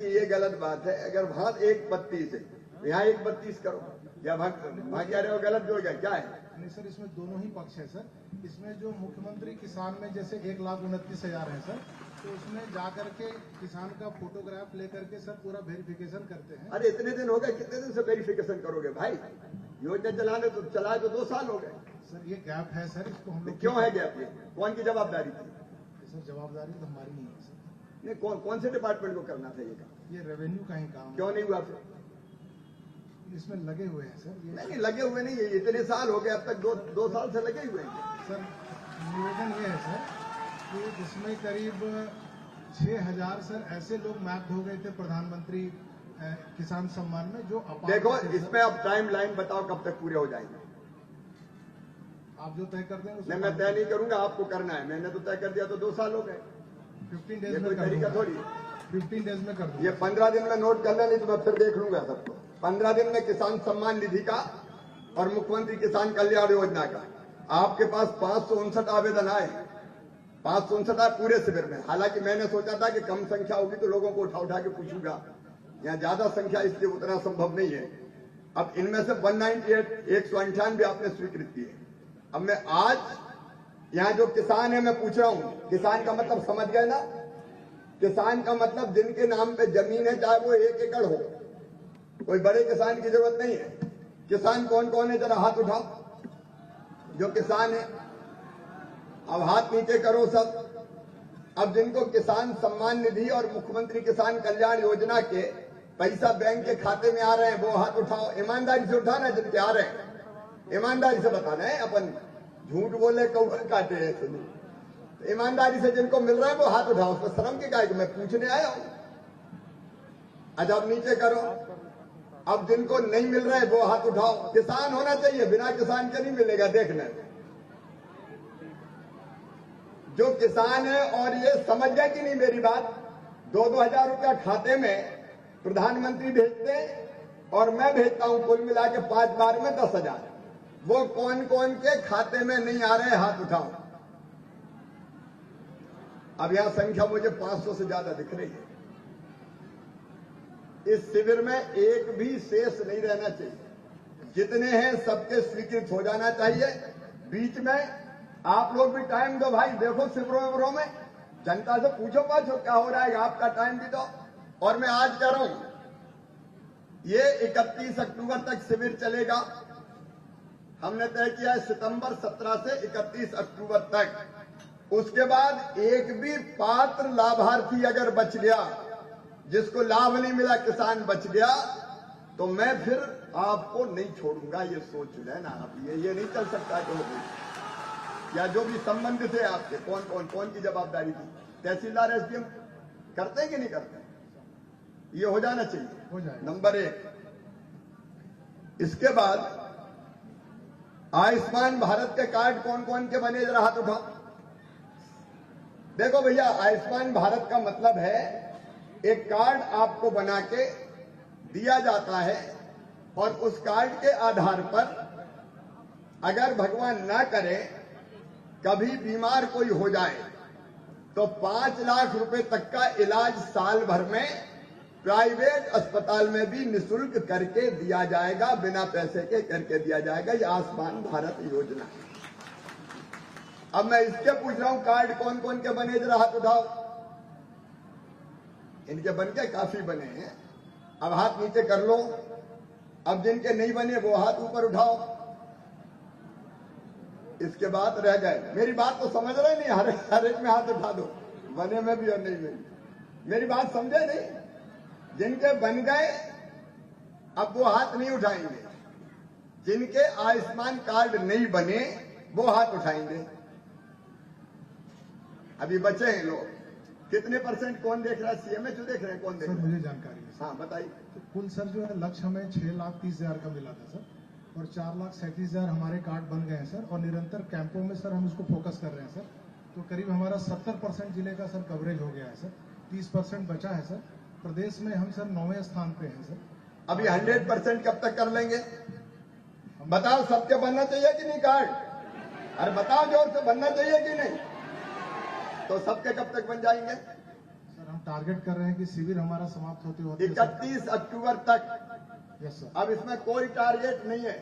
ये गलत बात है। अगर वहां 1:32 है यहाँ 1:32 करो या भाग जा रहे हो, गलत जो क्या है? नहीं सर, इसमें दोनों ही पक्ष है सर। इसमें जो मुख्यमंत्री किसान में जैसे 1,29,000 है सर, तो उसमें जाकर के किसान का फोटोग्राफ लेकर के सर पूरा वेरिफिकेशन करते हैं। अरे इतने दिन हो गए, कितने दिन से वेरिफिकेशन करोगे भाई? योजना चलाने तो चलाए तो 2 साल हो गए सर। ये गैप है सर, इसको हम लोग क्यों है गैप? ये कौन की जवाबदारी थी? सर जवाबदारी तो हमारी नहीं है सर। नहीं, कौन से डिपार्टमेंट को करना था ये काम? ये रेवेन्यू का ही काम क्यों नहीं हुआ फिर? इसमें लगे हुए हैं सर। ये नहीं लगे हुए नहीं है, इतने साल हो गए, अब तक 2 साल से लगे हुए हैं सर। निवेदन ये है सर कि इसमें करीब 6,000 सर ऐसे लोग मैप हो गए थे प्रधानमंत्री किसान सम्मान में, जो देखो इसमें अब टाइम लाइन बताओ कब तक पूरे हो जाएंगे? आप जो तय करते हैं नहीं, मैं तय नहीं करूंगा, आपको करना है। मैंने तो तय कर दिया तो 2 साल हो गए। 15 ये डेज कोई में तरीका थोड़ी। 15 डेज में कर ये 15 दिन में नोट कर ले, नहीं तो मैं फिर देख लूंगा सबको। 15 दिन में किसान सम्मान निधि का और मुख्यमंत्री किसान कल्याण योजना का आपके पास 559 आवेदन आए। 559 आए पूरे शिविर में। हालांकि मैंने सोचा था कि कम संख्या होगी तो लोगों को उठा उठा के पूछूंगा, यहाँ ज्यादा संख्या इसलिए उतना संभव नहीं है। अब इनमें से 198 आपने स्वीकृत किए। अब मैं आज यहाँ जो किसान है मैं पूछ रहा हूँ, किसान का मतलब समझ गए ना? किसान का मतलब जिनके नाम पे जमीन है, चाहे वो 1 एकड़ हो, कोई बड़े किसान की जरूरत नहीं है। किसान कौन कौन है, जरा हाथ उठाओ जो किसान है। अब हाथ नीचे करो सब। अब जिनको किसान सम्मान निधि और मुख्यमंत्री किसान कल्याण योजना के पैसा बैंक के खाते में आ रहे हैं, वो हाथ उठाओ। ईमानदारी से उठाना, जिनके आ रहे हैं ईमानदारी से बताना है। अपन झूठ बोले कौआ काटे ऐसे नहीं। तो ईमानदारी से जिनको मिल रहा है वो हाथ उठाओ। उसमें शर्म की काय? मैं पूछने आया हूं। अच्छा अब नीचे करो। अब जिनको नहीं मिल रहा है वो हाथ उठाओ। किसान होना चाहिए, बिना किसान के नहीं मिलेगा। देखना जो किसान है, और ये समझ गया कि नहीं मेरी बात? 2-2 हजार रुपया खाते में प्रधानमंत्री भेजते हैं और मैं भेजता हूं, कुल मिला के 5 बार में 10,000। वो कौन कौन के खाते में नहीं आ रहे, हाथ उठाओ। अब यहां संख्या मुझे 500 से ज्यादा दिख रही है। इस शिविर में एक भी शेष नहीं रहना चाहिए। जितने हैं सबके स्वीकृत हो जाना चाहिए। बीच में आप लोग भी टाइम दो भाई। देखो शिविरों में जनता से पूछो पाछो क्या हो रहा है, आपका टाइम भी दो। और मैं आज कह रहा हूं, ये 31 अक्टूबर तक शिविर चलेगा। हमने तय किया है सितंबर 17 से 31 अक्टूबर तक। उसके बाद एक भी पात्र लाभार्थी अगर बच गया, जिसको लाभ नहीं मिला, किसान बच गया, तो मैं फिर आपको नहीं छोड़ूंगा। ये सोच लेना आप। ये नहीं चल सकता कि या जो भी संबंधित है आपके, कौन की जवाबदारी थी? तहसीलदार एसडीएम करते हैं कि नहीं करते? ये हो जाना चाहिए नंबर 1। इसके बाद आयुष्मान भारत के कार्ड कौन कौन के बने, जरा हाथ उठाओ। देखो भैया, आयुष्मान भारत का मतलब है एक कार्ड आपको बना के दिया जाता है और उस कार्ड के आधार पर अगर भगवान ना करे कभी बीमार कोई हो जाए तो 5 लाख रुपए तक का इलाज साल भर में प्राइवेट अस्पताल में भी निःशुल्क करके दिया जाएगा, बिना पैसे के करके दिया जाएगा। ये आयुष्मान भारत योजना। अब मैं इसके पूछ रहा हूं, कार्ड कौन कौन के बने, जरा हाथ उठाओ। इनके बन के काफी बने हैं। अब हाथ नीचे कर लो। अब जिनके नहीं बने वो हाथ ऊपर उठाओ। इसके बाद रह गए। मेरी बात तो समझ रहे नहीं? हर एक में हाथ उठा दो, बने में भी और नहीं में भी। मेरी बात समझे नहीं? जिनके बन गए अब वो हाथ नहीं उठाएंगे। जिनके आयुष्मान कार्ड नहीं बने वो हाथ उठाएंगे। अभी बचे हैं लोग। कितने % कौन देख रहा है? सीएमए जो देख रहे हैं, कौन देख रहा है? मुझे जानकारी है। हाँ बताइए। तो कुल सर जो है लक्ष्य हमें 6,30,000 का मिला था सर, और 4,37,000 हमारे कार्ड बन गए हैं सर। और निरंतर कैंपों में सर हम उसको फोकस कर रहे हैं सर। तो करीब हमारा 70% जिले का सर कवरेज हो गया है सर। 30% बचा है सर। प्रदेश में हम सर 9वें स्थान पे हैं सर। अभी 100% कब तक कर लेंगे? बताओ, सबके बनना चाहिए कि नहीं कार्ड? अरे बताओ जोर से, बनना चाहिए कि नहीं? तो सबके कब तक बन जाएंगे? सर हम टारगेट कर रहे हैं कि शिविर हमारा समाप्त होते होते 31 अक्टूबर तक। यस सर, अब इसमें कोई टारगेट नहीं है,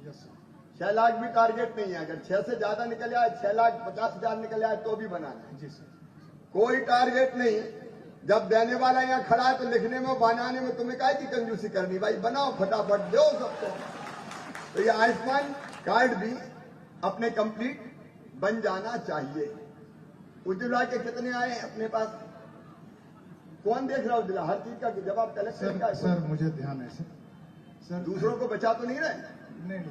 यस सर, 6 लाख भी टारगेट नहीं है। अगर 6 से ज्यादा निकल आए, 6,50,000 निकल आए तो भी बनाना है, जी सर, कोई टारगेट नहीं। जब देने वाला यहाँ खड़ा है तो लिखने में बनाने में तुम्हें काहे की कंजूसी करनी, भाई बनाओ फटाफट दो सबको। तो ये आयुष्मान कार्ड भी अपने कंप्लीट बन जाना चाहिए। उज्ज्वला के कितने आए हैं अपने पास, कौन देख रहा है उज्ज्वला? हर चीज का जवाब कलेक्टर का है। सर मुझे ध्यान है सर, दूसरों को बचा तो नहीं रहे? नहीं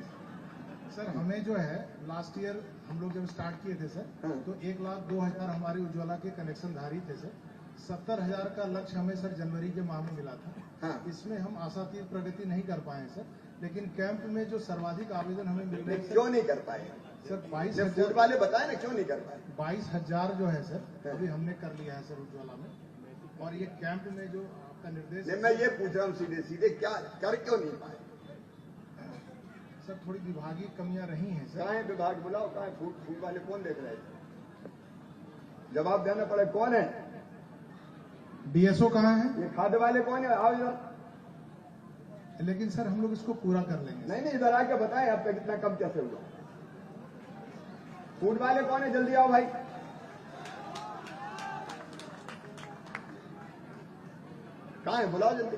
सर, हमें जो है लास्ट ईयर हम लोग जब स्टार्ट किए थे सर, तो 1,02,000 हमारे उज्ज्वला के कनेक्शन धारी थे सर। 70,000 का लक्ष्य हमें सर जनवरी के माह में मिला था। इसमें हम आशातीत प्रगति नहीं कर पाए सर, लेकिन कैंप में जो सर्वाधिक आवेदन हमें मिल रहे हैं, क्यों नहीं कर पाए सर? 22,000 वाले बताए ना, क्यों नहीं कर पाए? 22,000 जो है सर अभी हमने कर लिया है सर उज्ज्वला में। और ये कैंप में जो आपका निर्देश नहीं, मैं ये पूछ रहा हूँ सीधे सीधे, क्या कर क्यों नहीं पाए? सर थोड़ी विभागीय कमियां रही हैं सर। कहाँ है विभाग, बुलाओ, कहाँ है? फूड वाले कौन देख रहे थे? जवाब देना पड़े, कौन है? डीएसओ कहाँ है? ये खाद्य वाले कौन है? आओ इधर। लेकिन सर हम लोग इसको पूरा कर लेंगे। नहीं नहीं, इधर आके बताएं आपका कितना कम कैसे हुआ। फूड वाले कौन है? जल्दी आओ भाई। कहाँ है, बुलाओ जल्दी।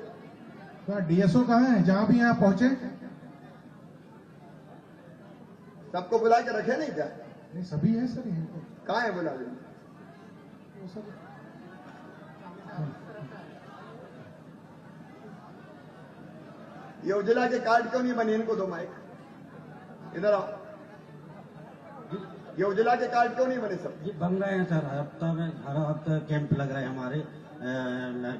तो डीएसओ कहाँ है? जहाँ भी यहाँ पहुंचे सबको बुला के रखे नहीं क्या? नहीं, सभी है सर यहीं पर। कहाँ है, बुला जल्दी। वो सब ये उज्ज्वला के कार्ड क्यों नहीं बने? इनको दो माइक, इधर आओ। ये उज्ज्वला के कार्ड क्यों नहीं बने सब? ये बन रहे हैं सर, हफ्ता में हर हफ्ता कैंप लग रहे हैं हमारे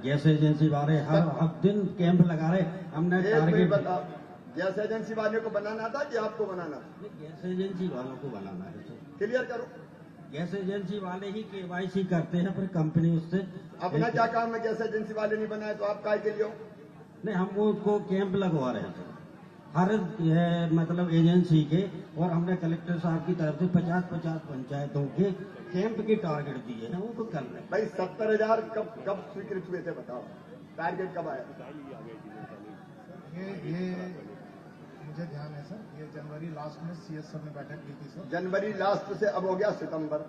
गैस एजेंसी वाले, हर दिन कैंप लगा रहे। हमने टारगेट बताओ, गैस एजेंसी वाले को बनाना था कि आपको बनाना था? गैस एजेंसी वालों को बनाना है सर। क्लियर करो। गैस एजेंसी वाले ही केवाईसी करते हैं, फिर कंपनी उससे अपना क्या काम है? गैस एजेंसी वाले नहीं बनाए तो आप काय के लिए हो? नहीं, हम उनको कैंप लगवा रहे हैं सर हर मतलब एजेंसी के। और हमने कलेक्टर साहब की तरफ से 50-50 पंचायतों के कैंप के टारगेट दिए हैं, वो तो कर रहे हैं। भाई 70,000 कब स्वीकृत हुए थे बताओ? टारगेट कब आया? ये मुझे ध्यान है सर, ये जनवरी लास्ट में सीएस सर ने बैठक की थी सर। जनवरी लास्ट से अब हो गया सितंबर।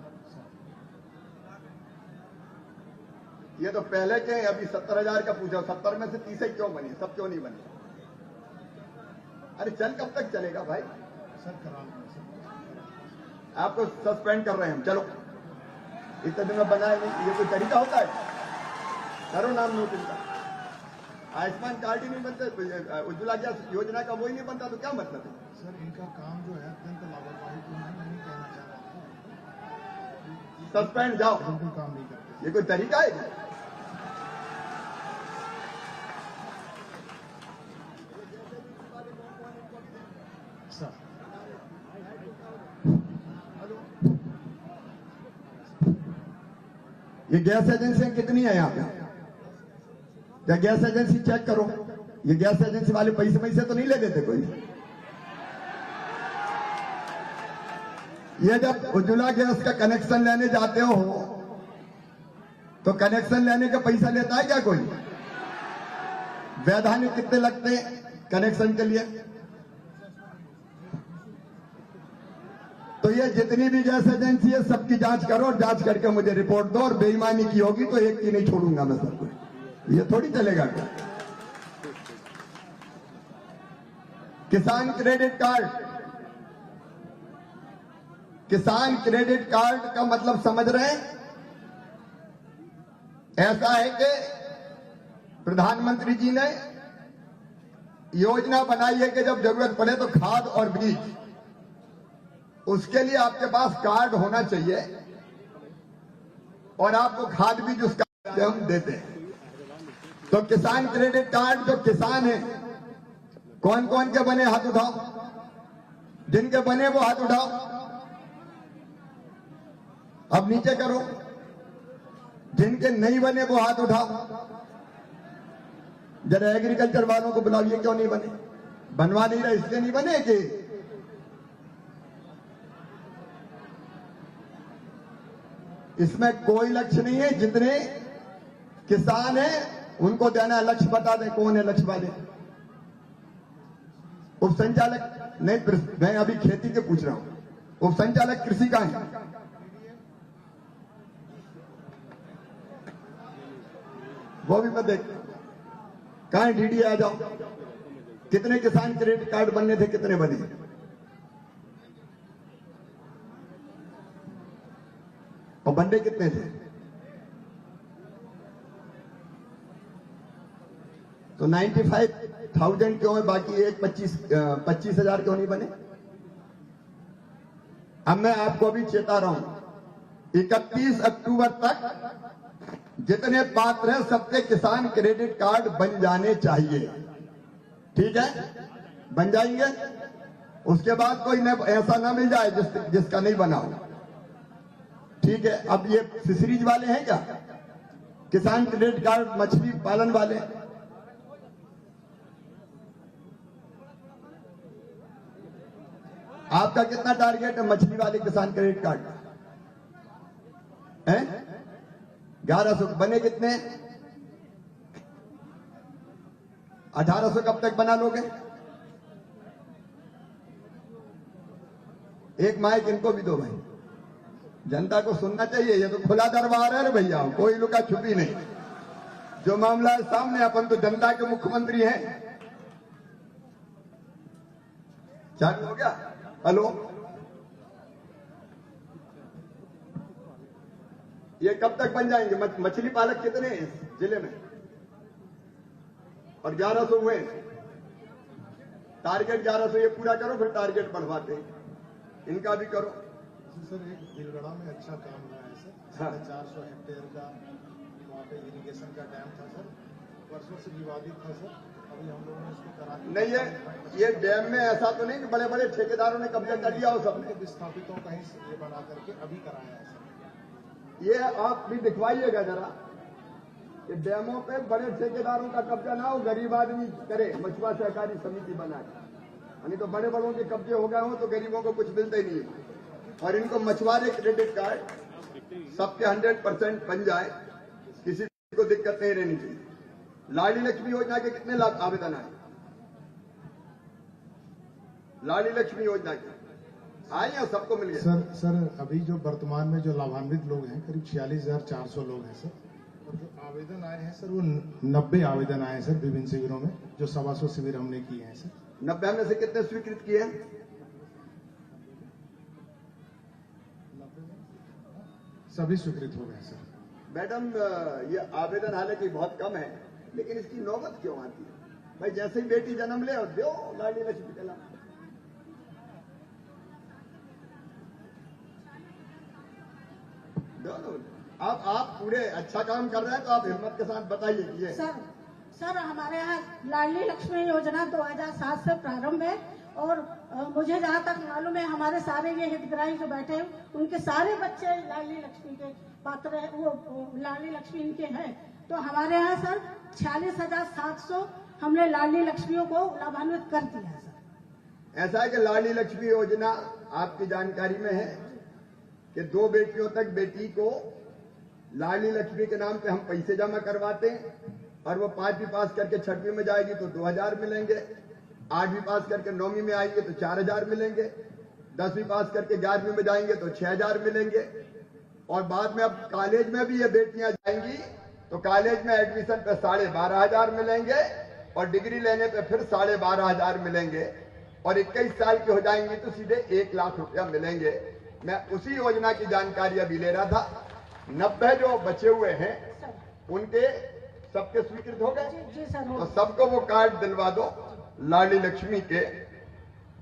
ये तो पहले के हैं, अभी 70,000 का पूछा। 70 में से 30 ही क्यों बने? सब क्यों नहीं बने? अरे चल कब तक चलेगा भाई? सर करा लेंगे सर। आपको सस्पेंड कर रहे हैं हम। चलो, इतने दिन में बनाए नहीं, ये कोई तरीका होता है? करो नाम नोटिस का। आयुष्मान कार्ड ही नहीं बनते, उज्ज्वला गैस योजना का वो ही नहीं बनता तो क्या मतलब है? सर इनका काम जो है अत्यंत लापरवाही को मैं नहीं कहना चाह रहा था। सस्पेंड जाओ, बिल्कुल काम नहीं करते। ये कोई तरीका है? सर ये गैस एजेंसी कितनी है यहाँ पे? क्या गैस एजेंसी चेक करो। ये गैस एजेंसी वाले पैसे तो नहीं ले लेते कोई? ये जब उज्ज्वला गैस का कनेक्शन लेने जाते हो तो कनेक्शन लेने का पैसा लेता है क्या कोई? वैधानिक कितने लगते हैं कनेक्शन के लिए? तो ये जितनी भी गैस एजेंसी है सबकी जांच करो और जांच करके मुझे रिपोर्ट दो। और बेईमानी की होगी तो एक की नहीं छोड़ूंगा मैं सबको। ये थोड़ी चलेगा क्या? किसान क्रेडिट कार्ड, किसान क्रेडिट कार्ड का मतलब समझ रहे हैं? ऐसा है कि प्रधानमंत्री जी ने योजना बनाई है कि जब जरूरत पड़े तो खाद और बीज, उसके लिए आपके पास कार्ड होना चाहिए और आपको खाद बीज उसका हम देते हैं। तो किसान क्रेडिट कार्ड जो किसान है, कौन कौन के बने हाथ उठाओ, जिनके बने वो हाथ उठाओ। अब नीचे करो, जिनके नहीं बने वो हाथ उठाओ। जरा एग्रीकल्चर वालों को बुलाओ, ये क्यों नहीं बने? बनवा नहीं रहे इसलिए नहीं बने कि इसमें कोई लक्ष्य नहीं है। जितने किसान है उनको देना है, लक्ष्य बता दें कौन है लक्ष्य वाले। उप संचालक नहीं, मैं अभी खेती के पूछ रहा हूं। उप संचालक कृषि का है, वो भी मैं देख। कहां है डीडी? आ जाओ। कितने किसान क्रेडिट कार्ड बनने थे, कितने बने? और बनने कितने थे? तो 95,000 क्यों है, बाकी एक 25,000 क्यों नहीं बने? अब मैं आपको अभी चेता रहा हूं, 31 अक्टूबर तक जितने पात्र हैं सबके किसान क्रेडिट कार्ड बन जाने चाहिए। ठीक है, बन जाएंगे। उसके बाद कोई ऐसा ना मिल जाए जिसका नहीं बना हो। ठीक है, अब ये फिशरीज वाले हैं क्या किसान क्रेडिट कार्ड? मछली पालन वाले? आपका कितना टारगेट है मछली वाले किसान क्रेडिट कार्ड है? 1100 बने कितने? 1800 कब तक बना लोगे? एक माइक इनको भी दो भाई, जनता को सुनना चाहिए। ये तो खुला दरबार है भैया, कोई लुका छुपी नहीं। जो मामला है सामने, अपन तो जनता के मुख्यमंत्री हैं। चालू हो गया? हेलो, ये कब तक बन जाएंगे? मछली पालक कितने हैं इस जिले में? और 1100 हुए टारगेट। 1100 ये पूरा करो, फिर टारगेट बढ़वाते हैं। इनका भी करो। सर एक भीलगड़ा में अच्छा काम हुआ है सर। हाँ। 450 हेक्टेयर का वहाँ पे इरिगेशन का डैम था सर, वर्षों से विवादित था सर। अभी हम लोगों ने इसको करा के नहीं, ये डैम में ऐसा तो नहीं कि बड़े बड़े ठेकेदारों ने कब्जा कर लिया हो सबने। विस्थापितों का ही ये बना करके अभी कराया है सर। ये आप भी दिखवाइएगा जरा, कि डैमों पे बड़े ठेकेदारों का कब्जा ना हो, गरीब आदमी करे, मछुआ सहकारी समिति बनाए। नहीं तो बड़े बड़ों के कब्जे हो गए हो तो गरीबों को कुछ मिलता ही नहीं है। और इनको मछुआरे क्रेडिट कार्ड सबके 100% बन जाए, किसी को दिक्कत नहीं रहनी चाहिए। लाडली लक्ष्मी योजना के कितने लाभ आवेदन आए? लाडली लक्ष्मी योजना के आए या सबको मिल गया? सर अभी जो वर्तमान में जो लाभान्वित लोग हैं करीब 46,400 लोग हैं सर। और जो आवेदन आए हैं सर वो 90 आवेदन आए हैं सर विभिन्न शिविरों में, जो 125 शिविर हमने किए हैं सर। 90 में से कितने स्वीकृत किए हैं? सभी स्वीकृत हो गए सर। मैडम, ये आवेदन हालांकि बहुत कम है, लेकिन इसकी नौबत क्यों आती है? भाई जैसे ही बेटी जन्म ले और दो लाडली लक्ष्मी का लाभ। दोनों आप पूरे अच्छा काम कर रहे हैं तो आप हिम्मत के साथ बताइए कि ये सर हमारे यहाँ लाडली लक्ष्मी योजना 2007 से प्रारंभ है। और मुझे जहाँ तक मालूम है हमारे सारे ये हितग्राही जो बैठे हैं उनके सारे बच्चे लाडली लक्ष्मी के पात्र है, वो लाडली लक्ष्मी इनके हैं। तो हमारे यहाँ सर 46,700 हमने लाडली लक्ष्मियों को लाभान्वित कर दिया है सर। ऐसा है कि लाडली लक्ष्मी योजना आपकी जानकारी में है कि 2 बेटियों तक बेटी को लाडली लक्ष्मी के नाम पे हम पैसे जमा करवाते हैं, और वो 5वीं पास करके 6वीं में जाएगी तो 2,000 मिलेंगे, 8वीं पास करके 9वीं में आएंगे तो 4,000 मिलेंगे, 10वीं पास करके 11वीं में जाएंगे तो 6,000 मिलेंगे। और बाद में अब कॉलेज में भी ये बेटियां जाएंगी तो कॉलेज में एडमिशन पे 12,500 मिलेंगे, और डिग्री लेने पे फिर 12,500 मिलेंगे, और 21 साल की हो जाएंगी तो सीधे 1 लाख रुपया मिलेंगे। मैं उसी योजना की जानकारी अभी ले रहा था। 90 जो बचे हुए हैं उनके सबके स्वीकृत हो गए, जी सर। तो सबको वो कार्ड दिलवा दो लाडली लक्ष्मी के।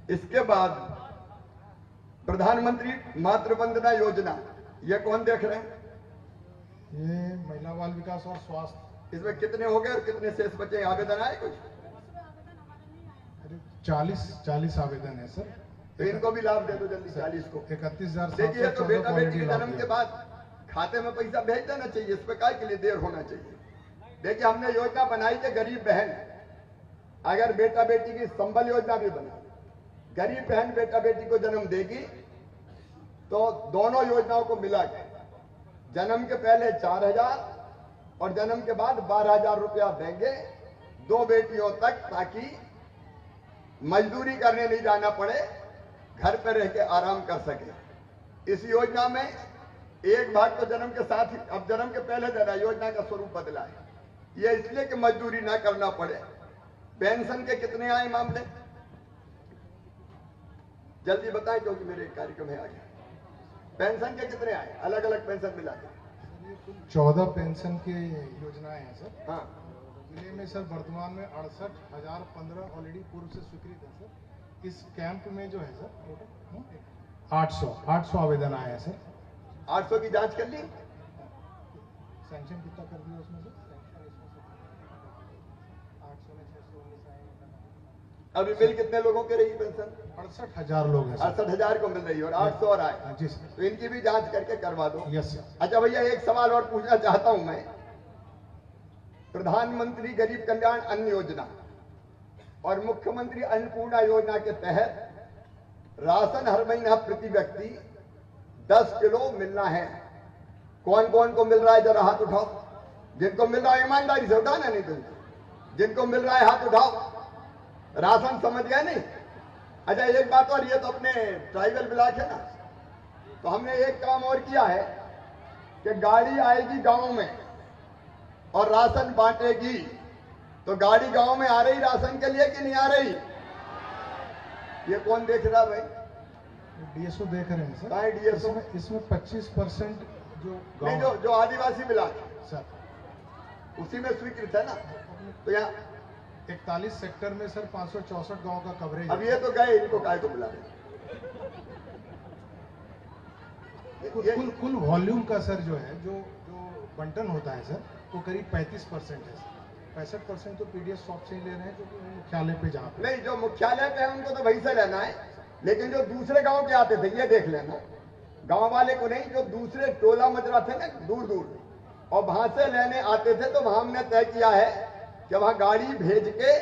इसके बाद प्रधानमंत्री मातृ वंदना योजना, ये कौन देख रहे हैं? ये महिला बाल विकास और स्वास्थ्य। इसमें कितने हो गए और कितने शेष बचे? आवेदन आए कुछ? 40 आवेदन है सर। तो इनको भी लाभ दे दो जल्दी 40 को। 31,714 देखिए, तो बेटा को बेटी ऑलरेडी के लाभ जन्म के दिया। बाद खाते में पैसा भेज देना चाहिए, इस पर काय के लिए देर होना चाहिए? देखिए, हमने योजना बनाई थी गरीब बहन, अगर बेटा बेटी की संबल योजना भी बना, गरीब बहन बेटा बेटी को जन्म देगी तो दोनों योजनाओं को मिला के जन्म के पहले 4,000 और जन्म के बाद 12,000 रुपया देंगे 2 बेटियों तक, ताकि मजदूरी करने नहीं जाना पड़े, घर पर रह के आराम कर सके। इस योजना में एक भाग तो जन्म के साथ ही, अब जन्म के पहले देना, योजना का स्वरूप बदला है। यह इसलिए कि मजदूरी ना करना पड़े। पेंशन के कितने आए मामले, जल्दी बताएं क्योंकि मेरे कार्यक्रम है आगे। पेंशन के कितने आए, अलग अलग पेंशन मिला के? 14 पेंशन के योजनाएं हैं सर। हाँ, जिले में सर वर्तमान में 68,015 ऑलरेडी पूर्व से स्वीकृत है सर। इस कैंप में जो है सर टोटल 800 आवेदन आए हैं सर। 800 की जांच कर ली। सैंक्शन कितना कर दिया उसमें सर? 800 में 619 आए। अभी मिल कितने लोगों के रही पेंशन? 68,000 लोग हैं सर। 68,000 को मिल रही है और 800 और आए। जी सर। तो इनकी भी जांच करके करवा दो। Yes sir. अच्छा भैया, एक सवाल और पूछना चाहता हूं मैं। प्रधानमंत्री गरीब कल्याण अन्न योजना और मुख्यमंत्री अन्नपूर्णा योजना के तहत राशन हर महीना प्रति व्यक्ति 10 किलो मिलना है। कौन कौन को मिल रहा है, जरा हाथ उठाओ। जिनको मिल रहा है ईमानदारी से उठाना, नहीं तो जिनको मिल रहा है हाथ उठाओ। राशन समझ गए नहीं? अच्छा एक बात और, ये तो अपने ट्राइबल ब्लॉक है ना, तो हमने एक काम और किया है कि गाड़ी आएगी गांव में और राशन बांटेगी। तो गाड़ी गांव में आ रही राशन के लिए कि नहीं आ रही? ये कौन देख रहा भाई? डीएसओ देख रहे हैं सर। कहाँ है DSO? इसमें 25% जो नहीं, गाँव जो आदिवासी ब्लॉक सर, उसी में स्वीकृत है ना। तो यहाँ 41 सेक्टर में सर 564 गांव का कवरेज अब ये तो गए, इनको काय को बुला रहे? कुल वॉल्यूम का सर जो है, जो बंटन होता है सर, वो करीब 35% है सर। 65% तो पीडीएस शॉप से ही ले रहे हैं, क्योंकि मुख्यालय पे जहाँ पे नहीं, जो मुख्यालय पे है उनको तो वहीं से लेना है, लेकिन जो दूसरे गांव के आते थे ये देख लेना, गांव वाले को नहीं, जो दूसरे टोला मजरा थे ना दूर दूर, और वहां से लेने आते थे, तो वहां हमने तय किया है कि वहां गाड़ी भेज के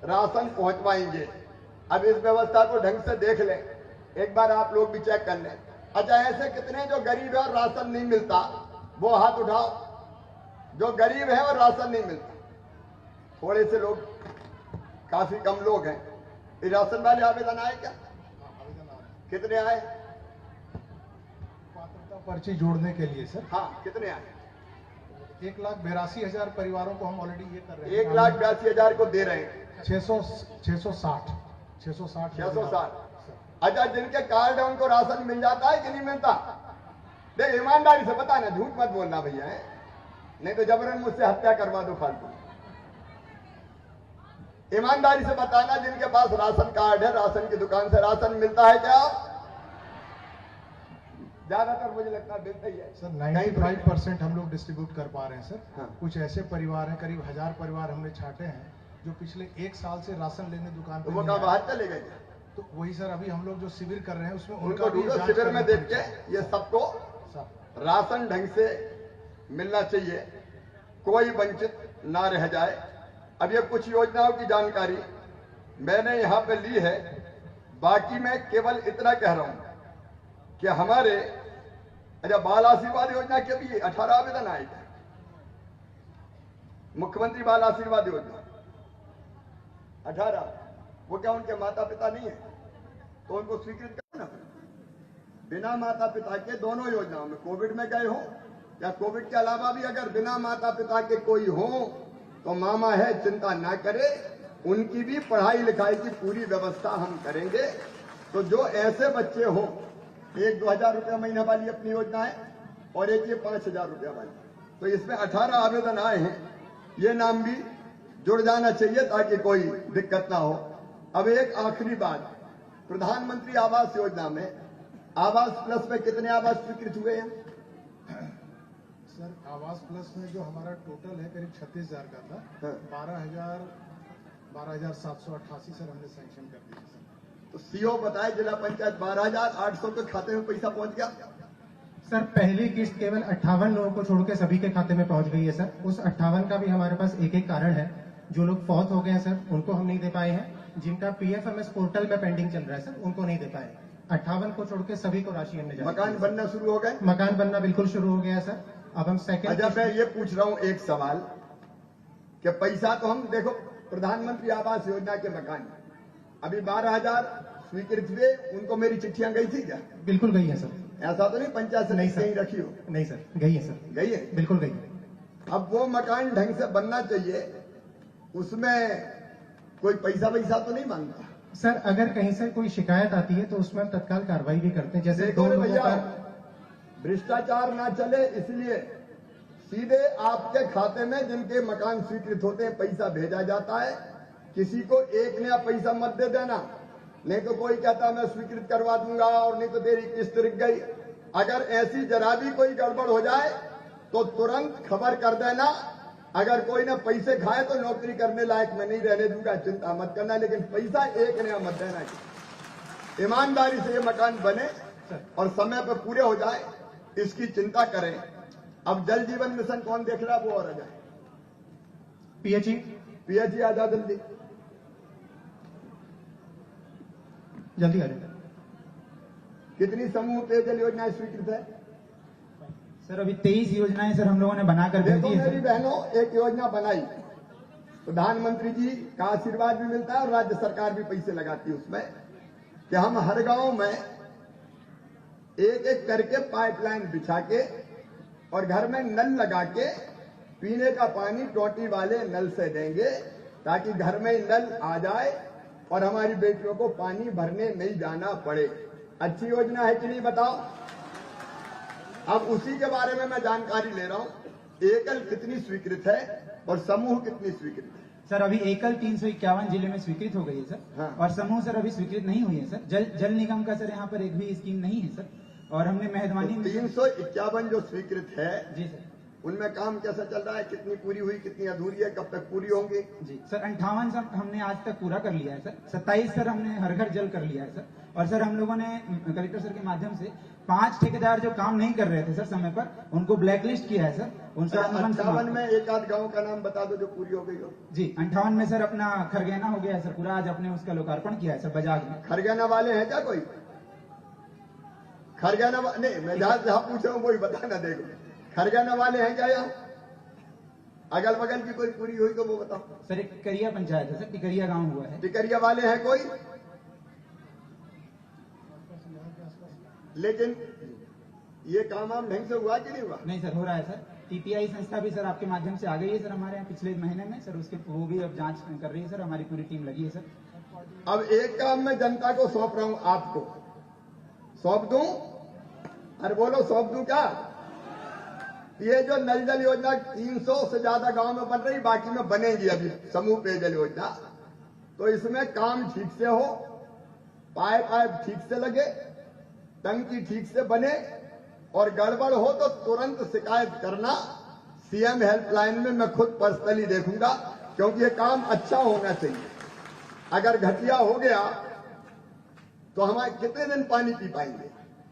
राशन पहुंचवाएंगे। अब इस व्यवस्था को ढंग से देख लें, एक बार आप लोग भी चेक कर लें। अच्छा, ऐसे कितने जो गरीब है और राशन नहीं मिलता, वो हाथ उठाओ। जो गरीब है और राशन नहीं मिलता, थोड़े से लोग, काफी कम लोग हैं। ये राशन वाले आवेदन आए क्या? कितने आए? पात्रता पर्ची जोड़ने के लिए सर। हाँ, कितने आए? 1,82,000 परिवारों को हम ऑलरेडी ये कर रहे हैं। 1,82,000 को दे रहे हैं। 660 अच्छा, जिनके कार्ड है उनको राशन मिल जाता है कि नहीं मिलता? देख, ईमानदारी से बताना, झूठ मत बोलना भैया, है नहीं तो जबरन मुझसे हत्या करवा दो फालतू। ईमानदारी से बताना, जिनके पास राशन कार्ड है, राशन की दुकान से राशन मिलता है क्या? ज्यादातर मुझे लगता है मिलता ही है सर। 95% हम लोग डिस्ट्रीब्यूट कर पा रहे हैं सर। हाँ। कुछ ऐसे परिवार हैं, करीब 1000 परिवार हमने छांटे हैं, जो पिछले 1 साल से राशन लेने दुकान तो पे वो नहीं कहाँ आए। बाहर चले गए? तो वही सर, अभी हम लोग जो शिविर कर रहे हैं उसमें उनको उनका भी ढूंढो, जांच शिविर में करना देख के पड़ेगा। ये सबको सर, राशन ढंग से मिलना चाहिए, कोई वंचित ना रह जाए। अब ये कुछ योजनाओं की जानकारी मैंने यहां पे ली है, बाकी मैं केवल इतना कह रहा हूं कि हमारे, अच्छा, बाल आशीर्वाद योजना के भी 18 आवेदन आए थे। मुख्यमंत्री बाल आशीर्वाद योजना 18, वो क्या उनके माता पिता नहीं है तो उनको स्वीकृत करो ना। बिना माता पिता के दोनों योजनाओं में, कोविड में गए हो या कोविड के अलावा भी अगर बिना माता पिता के कोई हो तो मामा है, चिंता ना करे, उनकी भी पढ़ाई लिखाई की पूरी व्यवस्था हम करेंगे। तो जो ऐसे बच्चे हो, एक 2,000 रुपया महीना वाली अपनी योजना है और एक ये 5,000 रुपया वाली, तो इसमें 18 आवेदन आए हैं। ये नाम भी जुड़ जाना चाहिए ताकि कोई दिक्कत ना हो। अब एक आखिरी बात, प्रधानमंत्री आवास योजना में आवास प्लस में कितने आवास स्वीकृत हुए हैं? सर, आवास प्लस में जो हमारा टोटल है करीब 36,000 का था, हाँ। 12,788 सर हमने सैंक्शन कर दिया सर। तो सीओ बताए जिला पंचायत 12,800 के खाते में पैसा पहुंच गया। सर, पहली किस्त केवल 58 लोगों को छोड़ के सभी के खाते में पहुंच गई है सर। उस 58 का भी हमारे पास एक कारण है। जो लोग फौत हो गए हैं सर, उनको हम नहीं दे पाए हैं। जिनका पीएफएमएस पोर्टल में पेंडिंग चल रहा है सर, उनको नहीं दे पाए। 58 को छोड़ के सभी को राशि हमने जारी मकान बनना शुरू हो गए। मकान बनना बिल्कुल शुरू हो गया है सर। अब हम सेकंड अच्छा, मैं ये पूछ रहा हूं एक सवाल कि पैसा तो हम देखो प्रधानमंत्री आवास योजना के मकान अभी 12,000 स्वीकृत हुए, उनको मेरी चिट्ठियां गई थी क्या? बिल्कुल गई है सर। ऐसा तो नहीं पंचायत से नहीं नहीं सर। कहीं रखी हो? नहीं सर, गई है सर, गई है। बिल्कुल गई है। अब वो मकान ढंग से बनना चाहिए, उसमें कोई पैसा तो नहीं मांगता? सर अगर कहीं से कोई शिकायत आती है तो उसमें हम तत्काल कार्रवाई भी करते हैं। जैसे देखो दो रे लोगों भैया, का भ्रष्टाचार ना चले इसलिए सीधे आपके खाते में जिनके मकान स्वीकृत होते हैं पैसा भेजा जाता है। किसी को एक नया पैसा मत दे देना, नहीं तो कोई कहता मैं स्वीकृत करवा दूंगा और नहीं तो तेरी किस्त रुक गई। अगर ऐसी जरा भी कोई गड़बड़ हो जाए तो तुरंत खबर कर देना। अगर कोई ने पैसे खाए तो नौकरी करने लायक मैं नहीं रहने दूंगा, चिंता मत करना, लेकिन पैसा एक नया मत देना। ईमानदारी से ये मकान बने और समय पर पूरे हो जाए, इसकी चिंता करें। अब जल जीवन मिशन कौन देख रहा वो और आ जाए। पीएचई आ जाओ जल्दी जल्दी आ जाए। कितनी समूह पेयजल योजनाएं स्वीकृत है? सर अभी 23 योजनाएं सर हम लोगों ने बनाकर भेज देखो दी है मेरी सर। बहनों, एक योजना बनाई, प्रधानमंत्री जी का आशीर्वाद भी मिलता है और राज्य सरकार भी पैसे लगाती है उसमें, कि हम हर गांव में एक एक करके पाइपलाइन बिछा के और घर में नल लगा के पीने का पानी टोटी वाले नल से देंगे, ताकि घर में नल आ जाए और हमारी बेटियों को पानी भरने नहीं जाना पड़े। अच्छी योजना है कि नहीं बताओ? अब उसी के बारे में मैं जानकारी ले रहा हूं। एकल कितनी स्वीकृत है और समूह कितनी स्वीकृत है? सर अभी एकल 351 जिले में स्वीकृत हो गई है सर। हाँ। और समूह सर अभी स्वीकृत नहीं हुई है सर। जल निगम का सर यहाँ पर एक भी स्कीम नहीं है सर। और हमने मेहरबानी में 351 जो स्वीकृत है जी सर। उनमें काम कैसा चल रहा है? कितनी पूरी हुई, कितनी अधूरी है, कब तक पूरी होंगी? जी सर 58 सर हमने आज तक पूरा कर लिया है सर। 27 सर हमने हर घर जल कर लिया है सर। और सर हम लोगों ने कलेक्टर सर के माध्यम से 5 ठेकेदार जो काम नहीं कर रहे थे सर समय पर, उनको ब्लैकलिस्ट किया है सर। उनका आंदोलन 58 में एक आध गांव का नाम बता दो जो पूरी हो गई हो। जी 58 में सर अपना खरगैना हो गया है सर पूरा। आज अपने उसका लोकार्पण किया है सर बजाज में। खरगैना वाले हैं क्या कोई? खरगैना नहीं, मैं जहां पूछ रहा हूं वही बताना। देखो खरगैना वाले हैं क्या यहाँ? अगल बगल की कोई पूरी हुई तो वो बताओ। सर एक टिकरिया पंचायत है सर, टिकरिया गांव हुआ है। टिकरिया वाले हैं कोई? लेकिन ये काम आम ढंग से हुआ कि नहीं हुआ? नहीं सर हो रहा है सर। टीपीआई संस्था भी सर आपके माध्यम से आ गई है सर हमारे यहाँ पिछले महीने में सर। उसके वो भी अब जांच कर रही है सर। हमारी पूरी टीम लगी है सर। अब एक काम मैं जनता को सौंप रहा हूं, आपको सौंप दूं? अरे बोलो सौंप दूं क्या? ये जो नल जल योजना 300 से ज्यादा गांव में बन रही, बाकी में बनेगी अभी समूह पेयजल योजना। तो इसमें काम ठीक से हो, पाइप ठीक से लगे, टंकी ठीक से बने, और गड़बड़ हो तो तुरंत शिकायत करना। सीएम हेल्पलाइन में मैं खुद पर्सनली देखूंगा, क्योंकि ये काम अच्छा होना चाहिए। अगर घटिया हो गया तो हम कितने दिन पानी पी पाएंगे?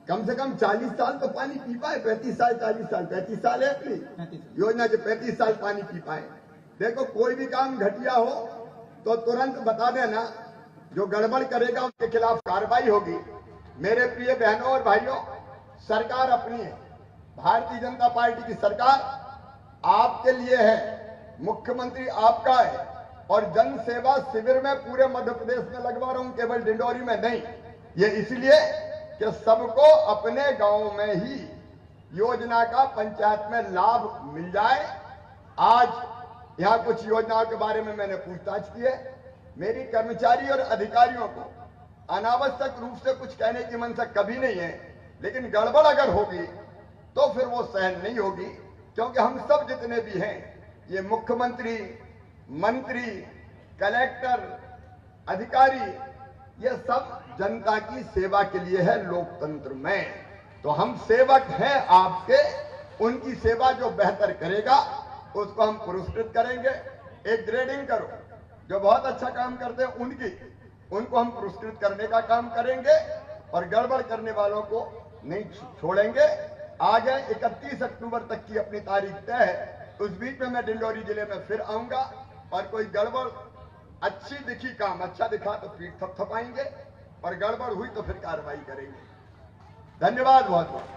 कम से कम 40 साल तो पानी पी पाए। 35 साल 40 साल 35 साल है अपनी 35 योजना के 35 साल पानी पी पाए। देखो कोई भी काम घटिया हो तो तुरंत बता देना, जो गड़बड़ करेगा उनके खिलाफ कार्रवाई होगी। मेरे प्रिय बहनों और भाइयों, सरकार अपनी है, भारतीय जनता पार्टी की सरकार आपके लिए है, मुख्यमंत्री आपका है, और जन सेवा शिविर में पूरे मध्य प्रदेश में लगवा रहा हूं, केवल डिंडोरी में नहीं। ये इसलिए कि सबको अपने गांव में ही योजना का पंचायत में लाभ मिल जाए। आज यहां कुछ योजनाओं के बारे में मैंने पूछताछ की है। मेरी कर्मचारी और अधिकारियों को अनावश्यक रूप से कुछ कहने की मनसा कभी नहीं है, लेकिन गड़बड़ अगर होगी तो फिर वो सहन नहीं होगी, क्योंकि हम सब जितने भी हैं, ये मुख्यमंत्री, मंत्री, कलेक्टर, अधिकारी, ये सब जनता की सेवा के लिए है लोकतंत्र में। तो हम सेवक हैं आपके, उनकी सेवा जो बेहतर करेगा उसको हम पुरस्कृत करेंगे। एक ग्रेडिंग करो, जो बहुत अच्छा काम करते हैं उनको हम पुरस्कृत करने का काम करेंगे, और गड़बड़ करने वालों को नहीं छोड़ेंगे। आगे 31 अक्टूबर तक की अपनी तारीख तय है। उस बीच में मैं डिंडोरी जिले में फिर आऊंगा, और कोई गड़बड़ अच्छी दिखी, काम अच्छा दिखा तो पीठ थपथपाएंगे, और गड़बड़ हुई तो फिर कार्रवाई करेंगे। धन्यवाद बहुत बहुत।